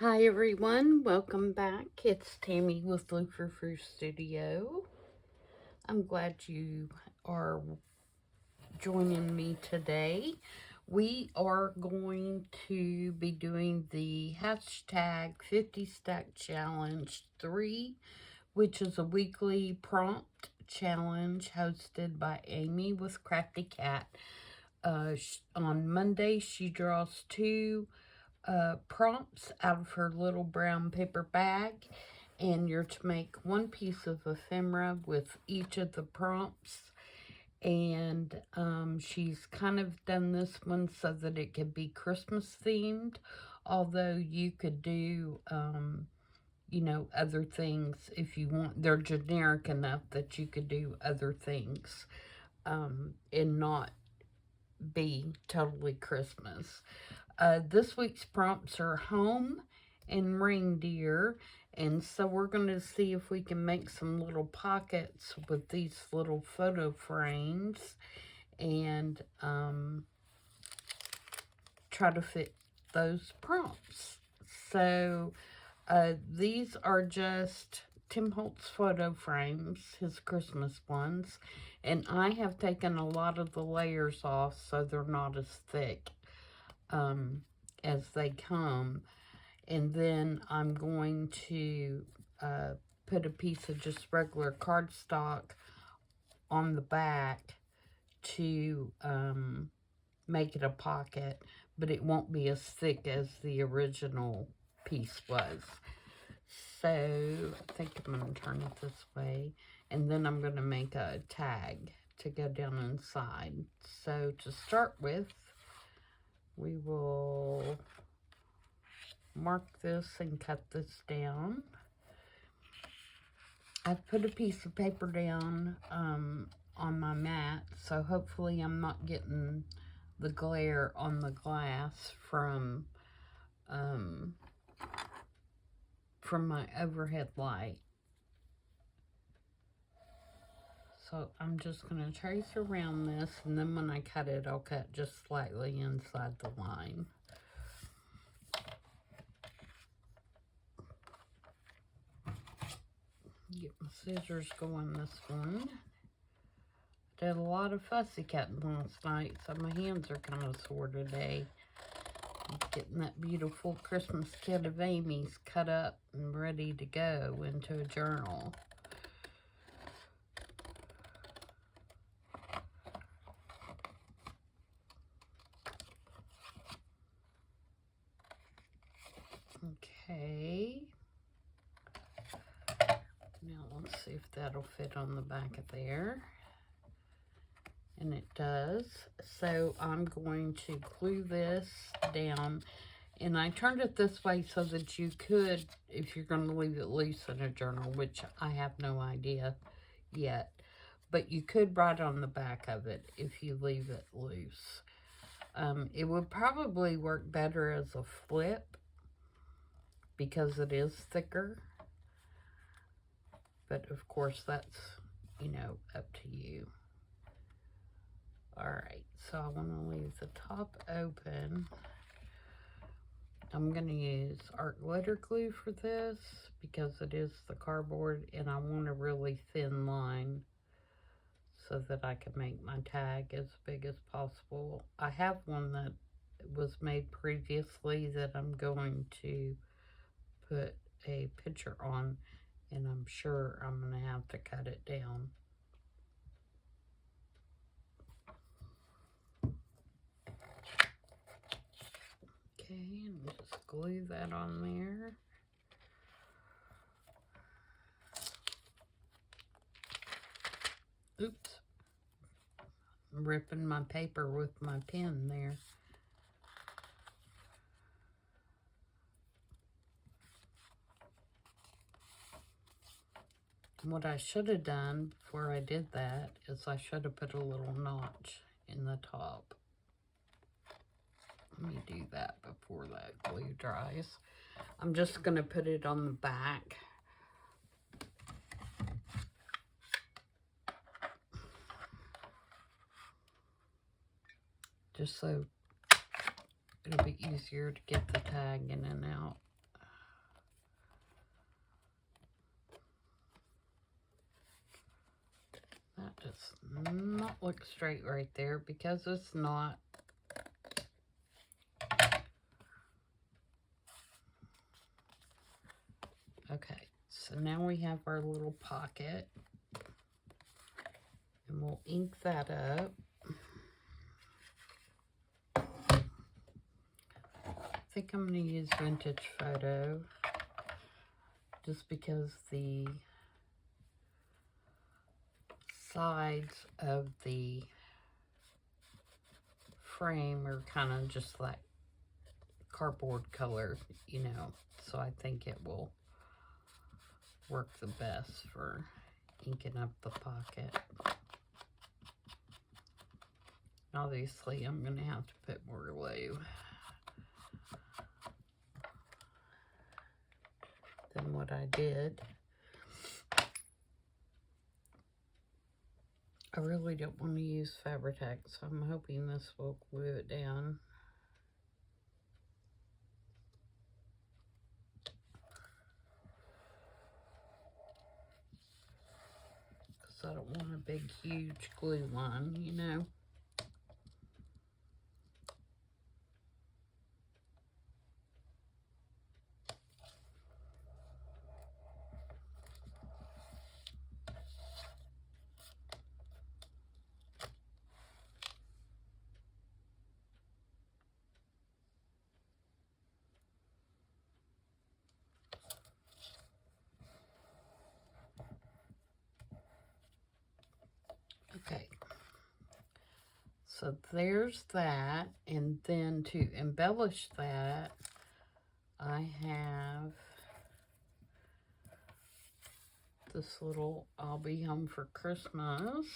Hi everyone, welcome back. It's Tammy with the Frou-frou Studio. I'm glad you are joining me today. We are going to be doing the hashtag 50 Stack Challenge 3, which is a weekly prompt challenge hosted by Amy with Crafty Cat. On Monday, she draws two prompts out of her little brown paper bag, and you're to make one piece of ephemera with each of the prompts. And she's kind of done this one so that it could be Christmas themed, although you could do other things if you want. They're generic enough that you could do other things and not be totally Christmas. This week's prompts are home and reindeer, and so we're going to see if we can make some little pockets with these little photo frames and try to fit those prompts. So these are just Tim Holtz photo frames, his Christmas ones, and I have taken a lot of the layers off so they're not as thick as they come. And then I'm going to put a piece of just regular cardstock on the back to make it a pocket, but it won't be as thick as the original piece was. So I think I'm going to turn it this way, and then I'm going to make a tag to go down inside. So to start with, we will mark this and cut this down. I've put a piece of paper down on my mat, so hopefully I'm not getting the glare on the glass from my overhead light. So I'm just going to trace around this, and then when I cut it, I'll cut just slightly inside the line. Get my scissors going this one. Did a lot of fussy cutting last night, so my hands are kind of sore today. Getting that beautiful Christmas kit of Amy's cut up and ready to go into a journal. Okay. Now let's see if that'll fit on the back of there. And it does. So I'm going to glue this down. And I turned it this way so that you could, if you're going to leave it loose in a journal, which I have no idea yet, but you could write on the back of it if you leave it loose. It would probably work better as a flip because it is thicker. But of course that's, up to you. Alright, so I want to leave the top open. I'm going to use art glitter glue for this because it is the cardboard, and I want a really thin line so that I can make my tag as big as possible. I have one that was made previously that I'm going to put a picture on, and I'm sure I'm going to have to cut it down. Okay, and just glue that on there. Oops. I'm ripping my paper with my pen there. What I should have done before I did that is I should have put a little notch in the top. Let me do that before that glue dries. I'm just going to put it on the back. Just so it'll be easier to get the tag in and out. That does not look straight right there because it's not. Okay, so now we have our little pocket. And we'll ink that up. I think I'm going to use Vintage Photo just because the sides of the frame are kind of just like cardboard color, you know, so I think it will work the best for inking up the pocket. Obviously, I'm going to have to put more glue than what I did. I really don't want to use Fabri-Tac, so I'm hoping this will glue it down. Because I don't want a big, huge glue line, you know. Okay, so there's that, and then to embellish that, I have this little I'll Be Home for Christmas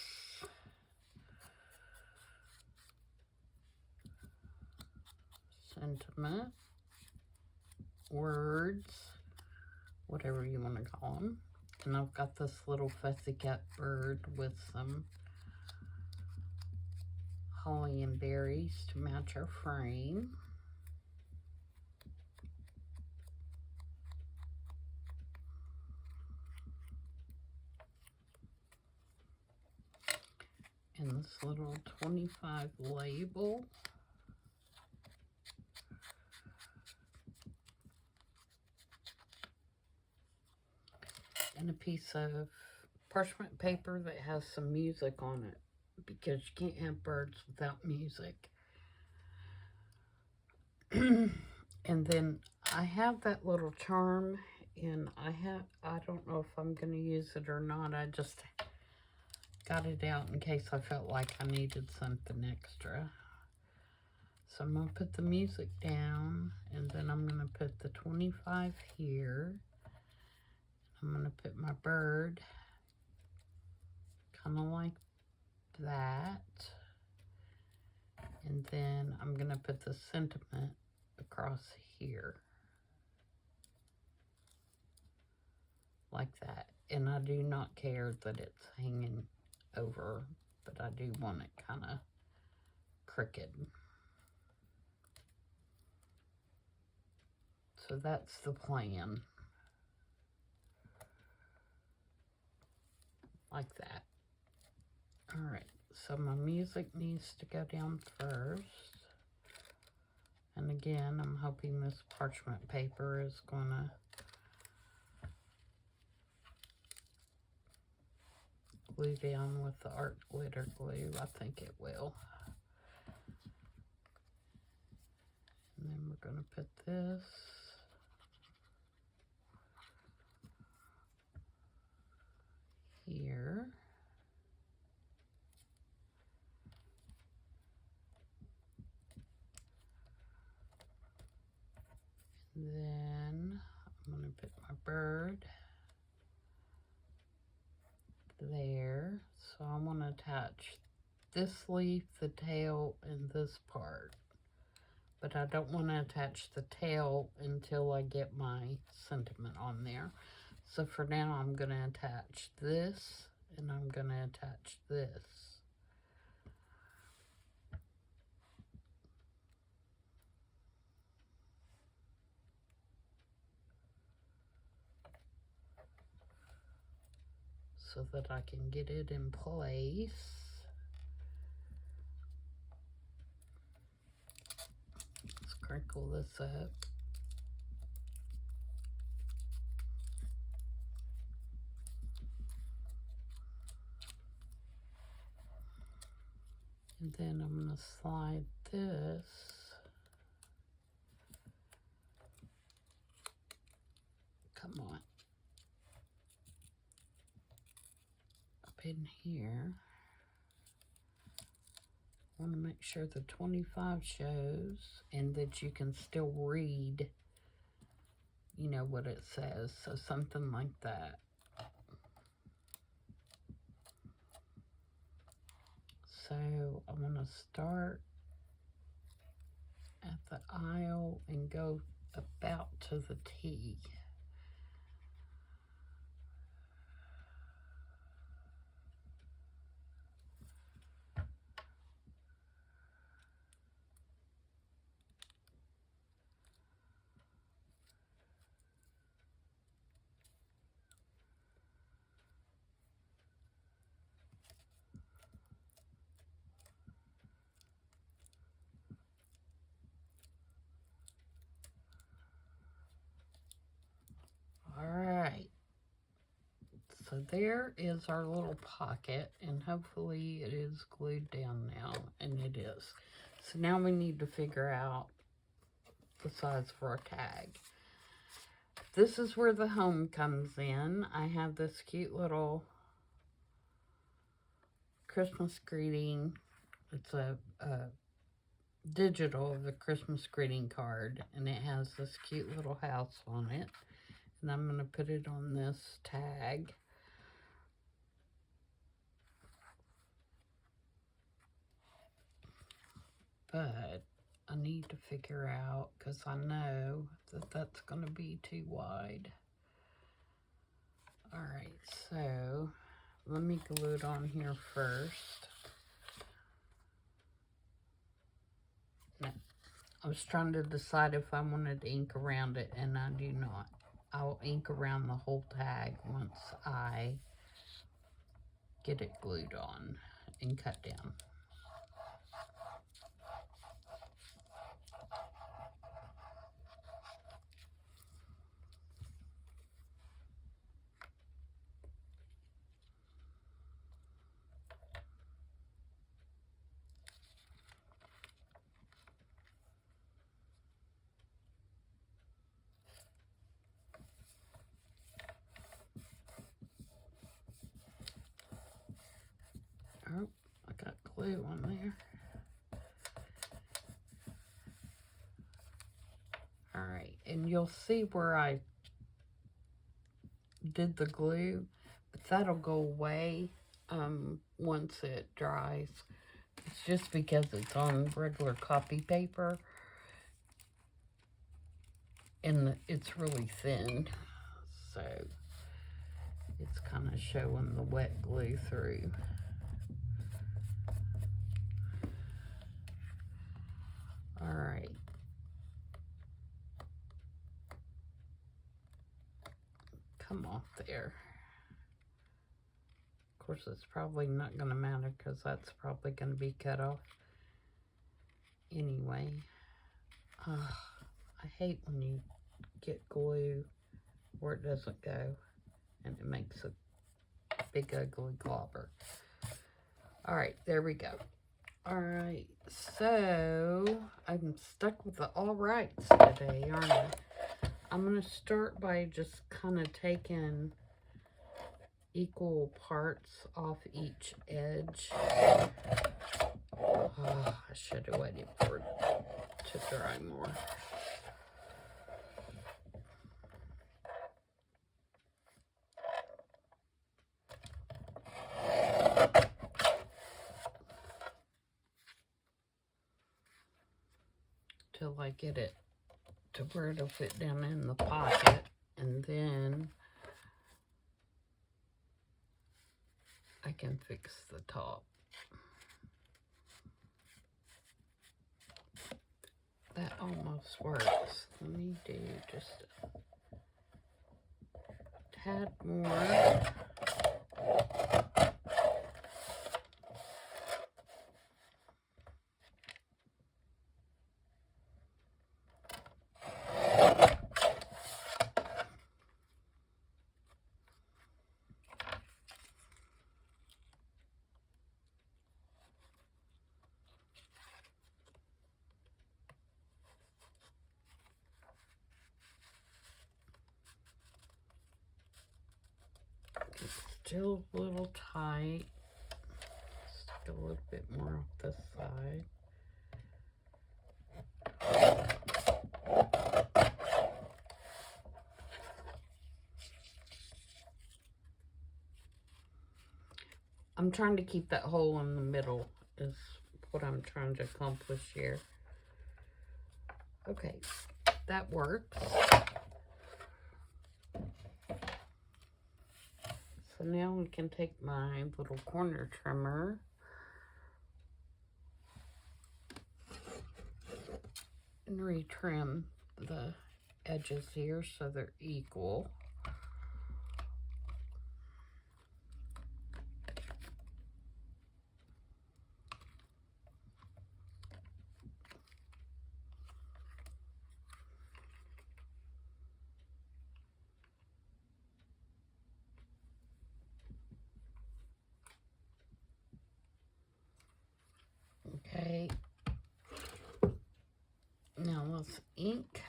sentiment, words, whatever you want to call them. And I've got this little fussy cat bird with some holly and berries to match our frame. And this little 25 label. And a piece of parchment paper that has some music on it, because you can't have birds without music. And then I have that little charm, and I don't know if I'm going to use it or not. I just got it out in case I felt like I needed something extra. So I'm going to put the music down, and then I'm going to put the 25 here. I'm going to put my bird kind of like that. And then I'm going to put the sentiment across here. Like that. And I do not care that it's hanging over, but I do want it kind of crooked. So that's the plan. Like that. Alright, so my music needs to go down first. And again, I'm hoping this parchment paper is going to glue down with the art glitter glue. I think it will. And then we're going to put this here. Then I'm going to put my bird there. So I want to attach this leaf, the tail, and this part. But I don't want to attach the tail until I get my sentiment on there. So for now, I'm going to attach this, and I'm going to attach this. so that I can get it in place. Let's crinkle this up. And then I'm going to slide this up in here. I want to make sure the 25 shows and that you can still read, you know, what it says. So something like that. So I want to start at the aisle and go about to the T. Alright, so there is our little pocket, and hopefully it is glued down now, and it is. So now we need to figure out the size for our tag. This is where the home comes in. I have this cute little Christmas greeting. It's a digital of the Christmas greeting card, and it has this cute little house on it. And I'm going to put it on this tag. But I need to figure out, because I know that that's going to be too wide. Alright, so let me glue it on here first. Now, I was trying to decide if I wanted to ink around it, and I do not. I'll ink around the whole tag once I get it glued on and cut down. Oh, I got glue on there. Alright, and you'll see where I did the glue, but that'll go away once it dries. It's just because it's on regular copy paper and it's really thin, so it's kind of showing the wet glue through. Alright. Come off there. Of course, it's probably not going to matter because that's probably going to be cut off anyway. I hate when you get glue where it doesn't go and it makes a big ugly globber. Alright, there we go. Alright, so I'm stuck with the all rights today, aren't I? I'm going to start by just kind of taking equal parts off each edge. Oh, I should have waited for it to dry more. Till I get it to where it'll fit down in the pocket, and then I can fix the top. That almost works. Let me do just a tad more. Still a little tight. Stick a little bit more off this side. I'm trying to keep that hole in the middle is what I'm trying to accomplish here. Okay, that works. So now we can take my little corner trimmer and retrim the edges here so they're equal. Okay, now let's ink.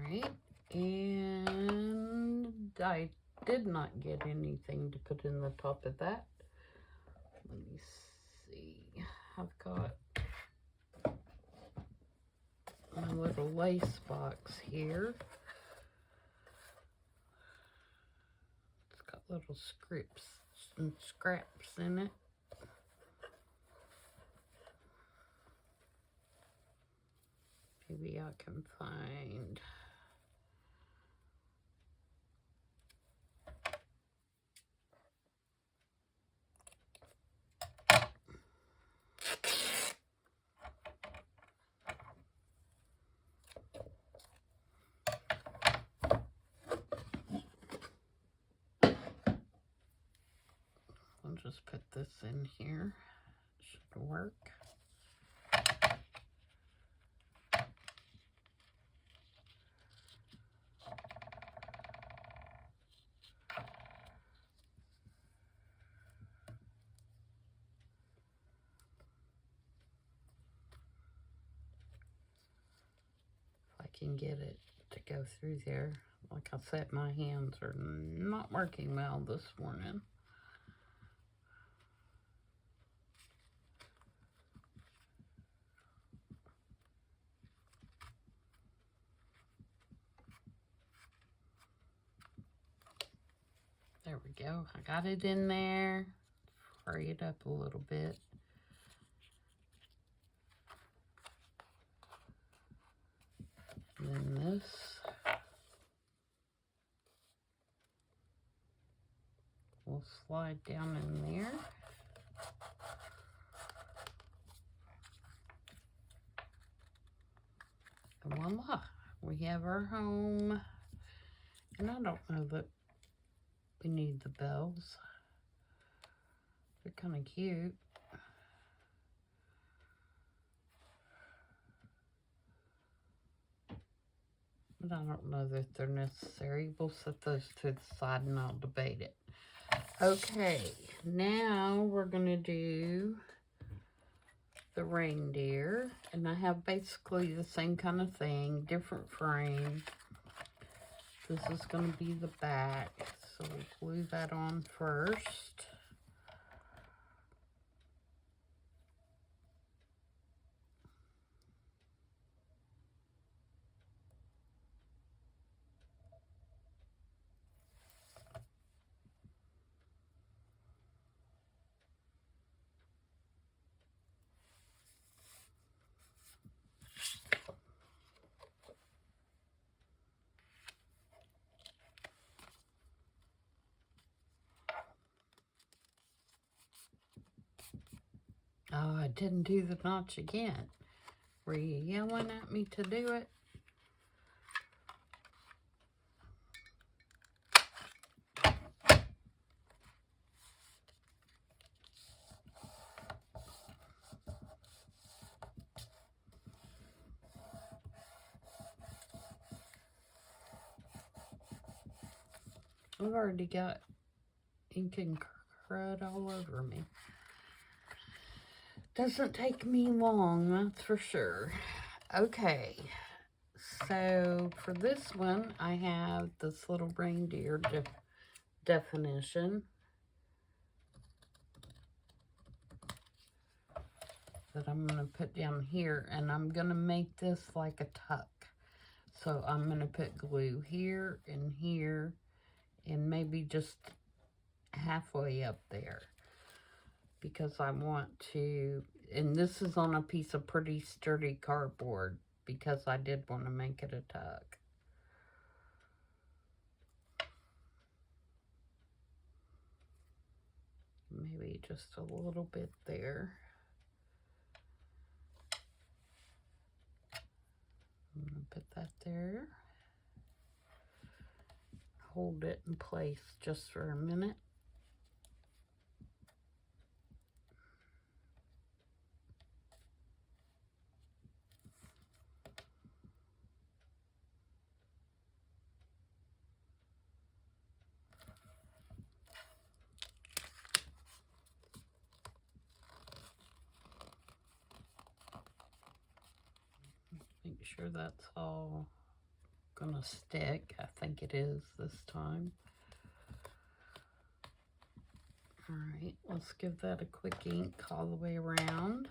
Alright, and I did not get anything to put in the top of that. Let me see. I've got my little lace box here. It's got little scripts and scraps in it. Maybe I can find... I'll just put this in here. Should work. Can get it to go through there. Like I said, my hands are not working well this morning. There we go. I got it in there. Hurry it up a little bit. And then this. We'll slide down in there. And voila, we have our home. And I don't know that we need the bells. They're kind of cute. But I don't know that they're necessary. We'll set those to the side and I'll debate it. Okay, now we're going to do the reindeer. And I have basically the same kind of thing, different frame. This is going to be the back. So we'll glue that on first. Oh, I didn't do the notch again. Were you yelling at me to do it? I've already got ink and crud all over me. Doesn't take me long, that's for sure. Okay, so for this one, I have this little reindeer definition that I'm going to put down here, and I'm going to make this like a tuck. So I'm going to put glue here and here, and maybe just halfway up there, because I want to, and this is on a piece of pretty sturdy cardboard, because I did want to make it a tuck. Maybe just a little bit there. I'm going to put that there. Hold it in place just for a minute. Make sure that's all gonna stick. I think it is this time. All right, let's give that a quick ink all the way around.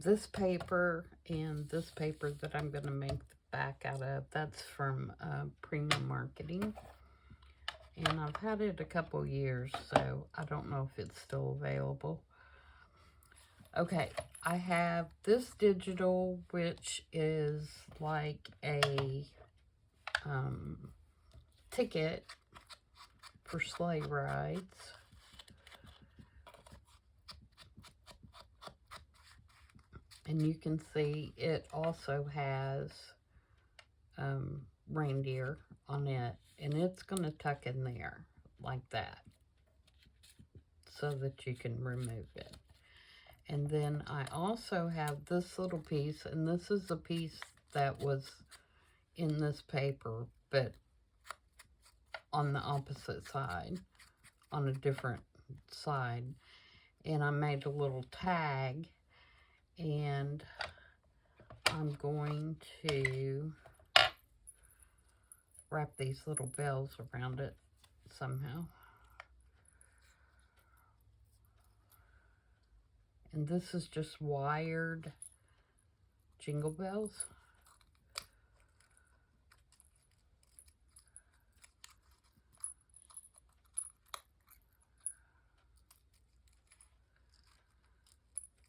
This paper and this paper that I'm going to make the back out of, that's from Prima Marketing. And I've had it a couple years, so I don't know if it's still available. Okay, I have this digital, which is like a ticket for sleigh rides. And you can see it also has reindeer on it, and it's going to tuck in there like that so that you can remove it. And then I also have this little piece, and this is a piece that was in this paper, but on the opposite side, on a different side. And I made a little tag, and I'm going to wrap these little bells around it somehow. And this is just wired jingle bells.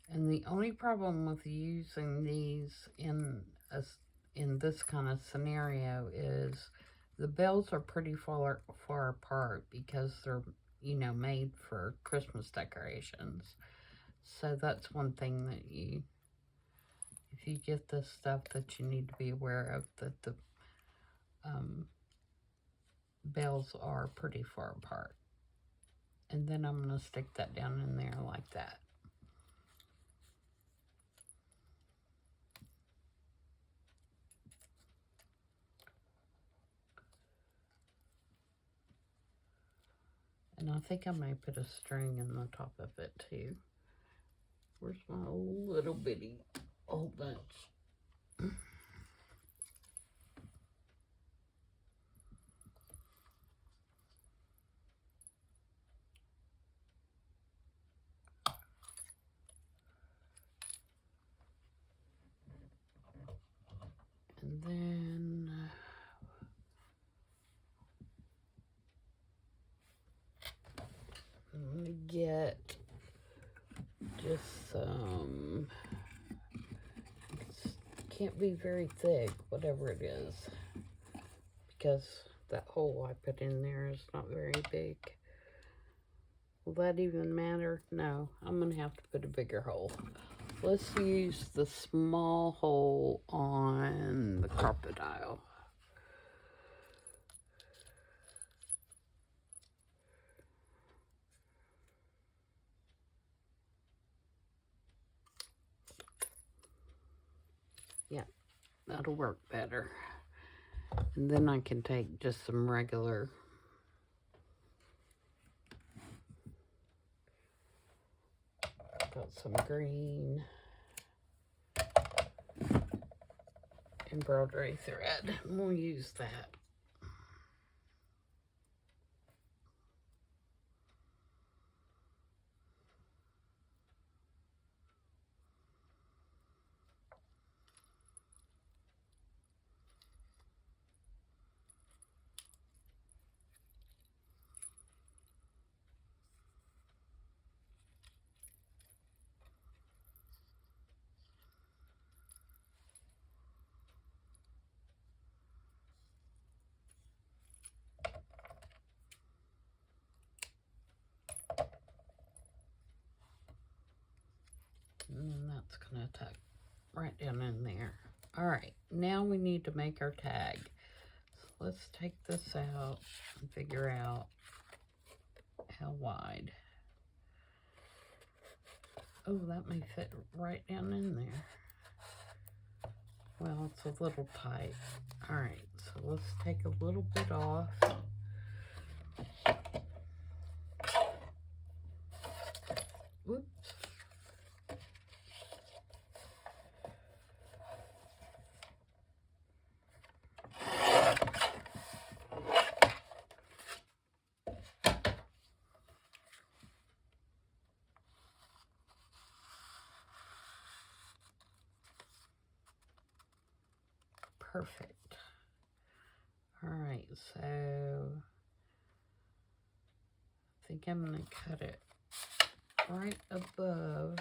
And the only problem with using these in this kind of scenario is the bells are pretty far apart, because they're, you know, made for Christmas decorations. So that's one thing that if you get this stuff, that you need to be aware of, that the bells are pretty far apart. And then I'm going to stick that down in there like that. And I think I may put a string in the top of it too. Where's my little bitty old bunch? And then I'm going to get just some, can't be very thick, whatever it is, because that hole I put in there is not very big. Will that even matter? No, I'm going to have to put a bigger hole. Let's use the small hole on the crocodile. Yeah, that'll work better. And then I can take just some regular got some green embroidery thread. We'll use that. And then that's gonna tuck right down in there. All right, now we need to make our tag. So let's take this out and figure out how wide. Oh, that may fit right down in there. Well, it's a little tight. All right, so let's take a little bit off. Whoops. Perfect. All right, so I think I'm gonna cut it right above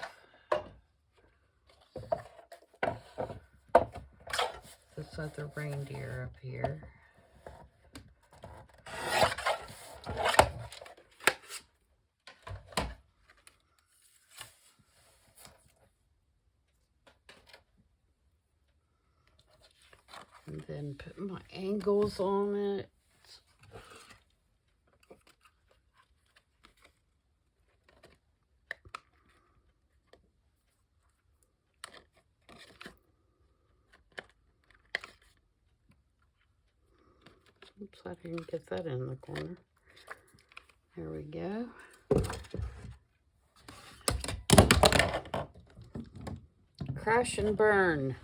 this other reindeer up here. And then put my angles on it. Oops, I didn't get that in the corner. There we go. Crash and burn.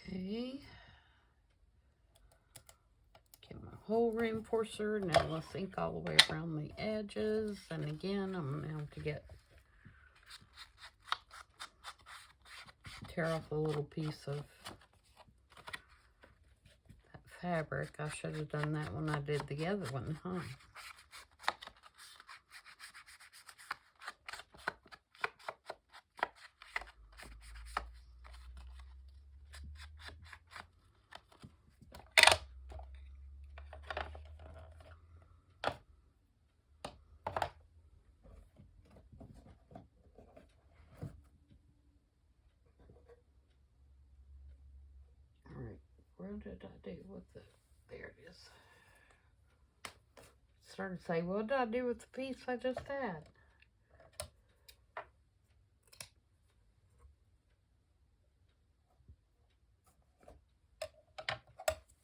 Okay. Get my hole reinforcer. Now let's ink all the way around the edges. And again, I'm going to have to tear off a little piece of that fabric. I should have done that when I did the other one, huh? What did I do with the, there it is. Started to say, what did I do with the piece I just had?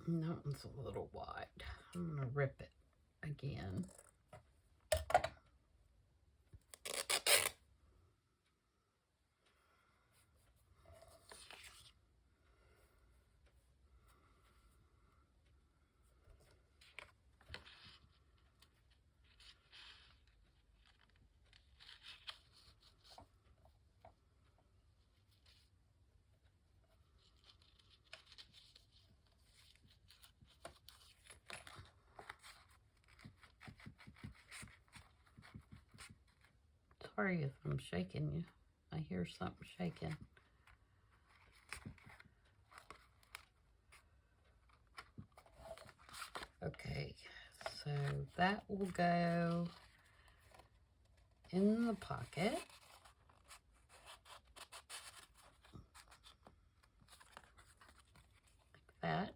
And that one's a little wide. I'm gonna rip it again. Sorry if I'm shaking you. I hear something shaking. Okay, so that will go in the pocket. Like that.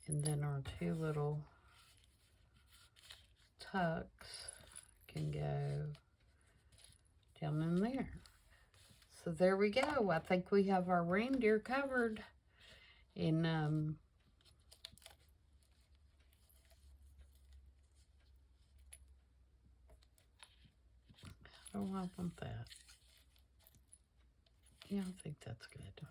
And then our two little tucks can go down in there. So there we go. I think we have our reindeer covered. And how do I want that? Yeah, I think that's good.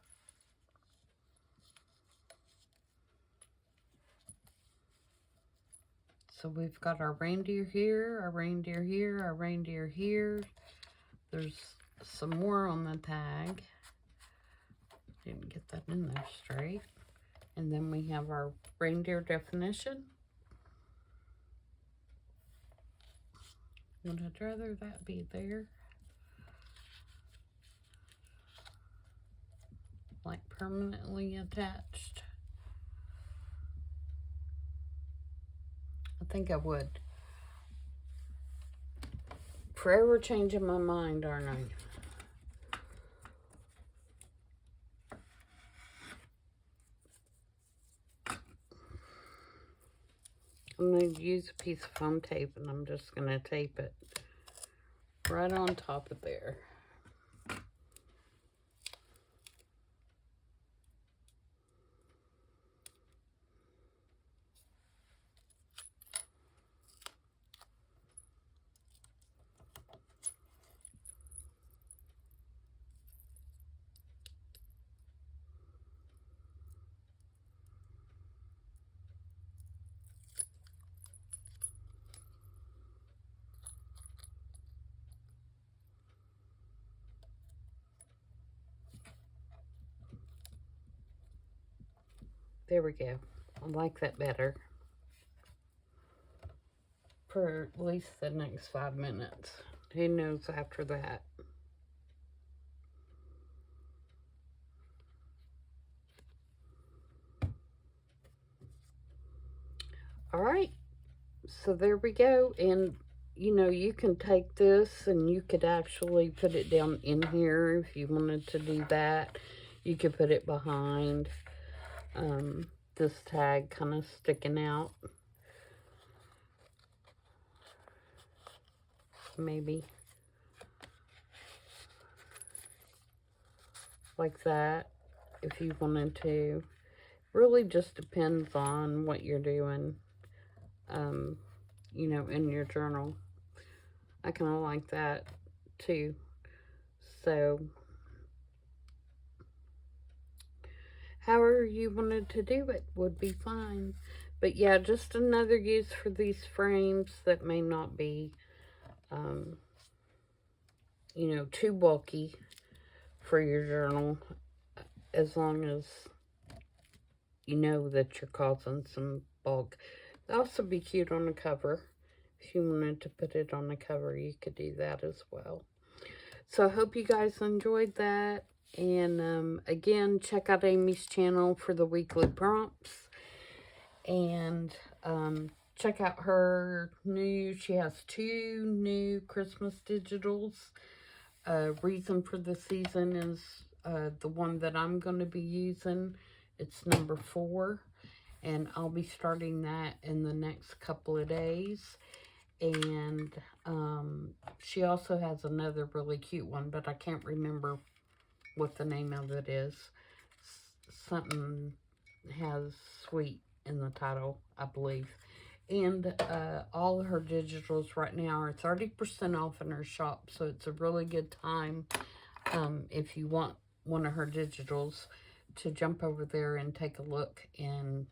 So we've got our reindeer here, our reindeer here, our reindeer here. There's some more on the tag. Didn't get that in there straight. And then we have our reindeer definition. Would I rather that be there? Like permanently attached? I think I would. Forever changing my mind, aren't I? I'm going to use a piece of foam tape, and I'm just going to tape it right on top of there. There we go. I like that better. For at least the next 5 minutes. Who knows after that? All right. So there we go. And, you know, you can take this and you could actually put it down in here if you wanted to do that. You could put it behind this tag kind of sticking out. Maybe. Like that, if you wanted to. Really just depends on what you're doing, you know, in your journal. I kind of like that too. So, however you wanted to do it would be fine. But yeah, just another use for these frames that may not be, you know, too bulky for your journal, as long as you know that you're causing some bulk. It'd also be cute on the cover. If you wanted to put it on the cover, you could do that as well. So I hope you guys enjoyed that. And again, check out Amy's channel for the weekly prompts. And check out her she has 2 new Christmas digitals. Reason for the Season is the one that I'm going to be using. It's number 4. And I'll be starting that in the next couple of days. And she also has another really cute one, but I can't remember what the name of it is. Something has sweet in the title, I believe. And all of her digitals right now are 30% off in her shop, so it's a really good time if you want one of her digitals to jump over there and take a look and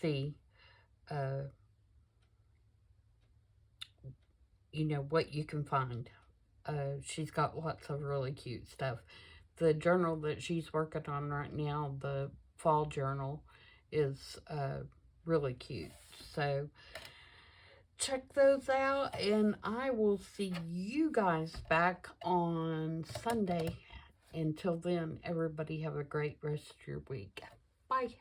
see you know, what you can find. She's got lots of really cute stuff. The journal that she's working on right now, the fall journal, is really cute. So check those out, and I will see you guys back on Sunday. Until then, everybody have a great rest of your week. Bye.